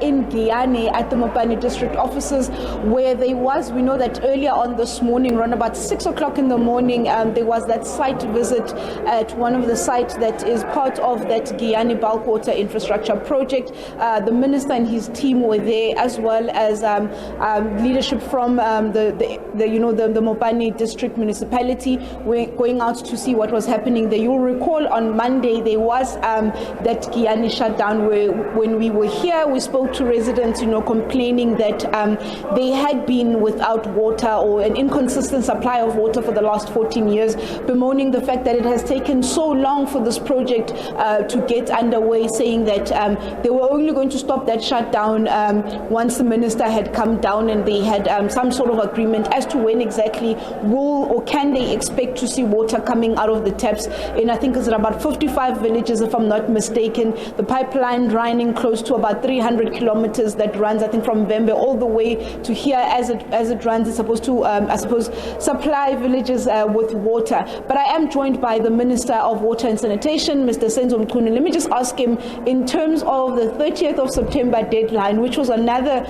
in Giyani at the Mopani district offices where we know that earlier on this morning, around about 6 o'clock in the morning, there was that site visit at one of the sites that is part of that Giyani bulk water infrastructure project. The minister and his team were there, as well as leadership from the Mopani district municipality. We're going out to see what was happening there. You'll recall on Monday there was that Giyani shutdown where when we were here, we spoke to residents, complaining that they had been without water or an inconsistent supply of water for the last 14 years, bemoaning the fact that it has taken so long for this project to get underway, saying that they were only going to stop that shutdown once the minister had come down and they had some sort of agreement as to when exactly will or can they expect to see water coming out of the taps in, I think it's about 55 villages, if I'm not mistaken. The pipeline running close to about 300 kilometers that runs, I think, from Vembe all the way to here as it runs. It's supposed to, supply villages with water. But I am joined by the Minister of Water and Sanitation, Mr. Senzo Mchunu. Let me just ask him, in terms of the 30th of September deadline, which was another,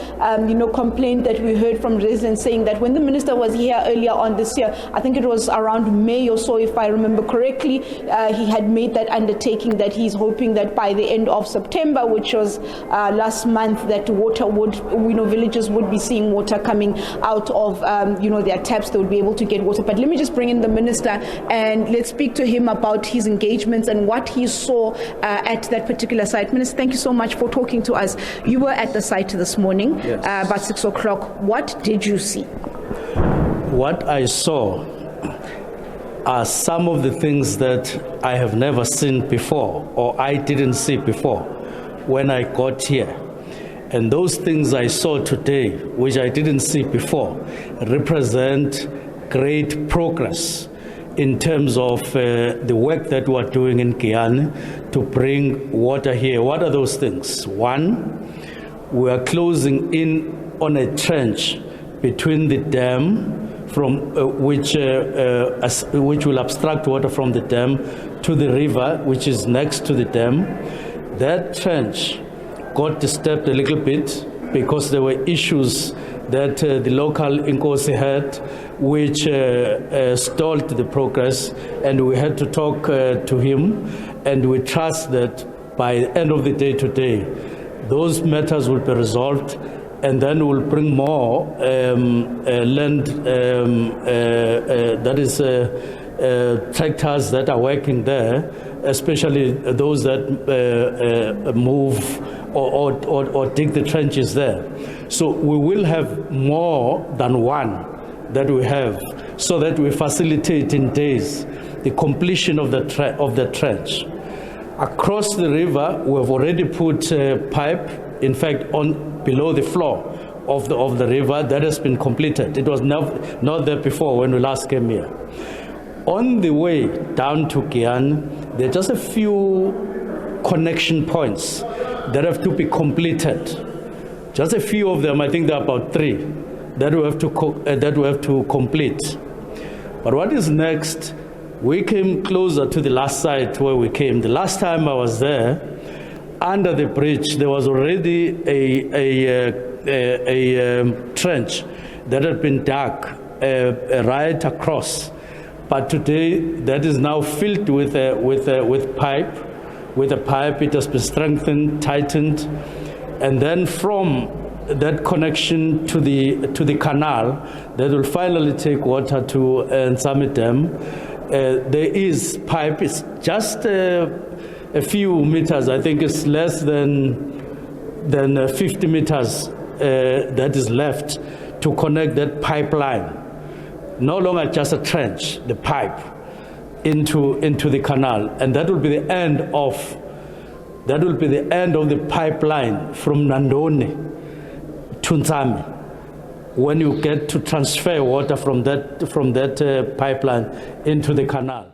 complaint that we heard from residents saying that when the minister was here earlier on this year, I think it was around May or so, if I remember correctly, he had made that undertaking that he's hoping that by the end of September, which was last month, that water would, villages would be seeing water coming out of, their taps. They would be able to get water. But let me just bring in the minister and let's speak to him about his engagements and what he saw at that particular site. Minister, thank you so much for talking to us. You were at the site this morning, yes, about 6 o'clock. What did you see? What I saw are some of the things that I have never seen before, or I didn't see before when I got here. And those things I saw today, which I didn't see before, represent great progress in terms of the work that we're doing in Giyani to bring water here. What are those things? One, we are closing in on a trench between the dam from which will obstruct water from the dam to the river, which is next to the dam. That trench got disturbed a little bit because there were issues that the local Inkosi had, which stalled the progress, and we had to talk to him, and we trust that by the end of the day today, those matters will be resolved, and then we'll bring more land, that is tractors that are working there, especially those that move or dig the trenches there. So we will have more than one that we have, so that we facilitate in days the completion of the trench. Across the river, we have already put pipe, in fact, on below the floor of the river. That has been completed. It was not there before when we last came here. On the way down to Giyani, there are just a few connection points that have to be completed. Just a few of them, I think there are about 3 that we have to complete. But what is next? We came closer to the last site where we came. The last time I was there, under the bridge, there was already a trench that had been dug right across. But today, that is now filled with pipe. With a pipe, it has been strengthened, tightened, and then from that connection to the canal that will finally take water to Nsame Dam. There is pipe. It's just a few meters. I think it's less than 50 meters that is left to connect that pipeline. No longer just a trench, the pipe into the canal, and that will be the end of the pipeline from Nandoni to Nsame. When you get to transfer water from that pipeline into the canal.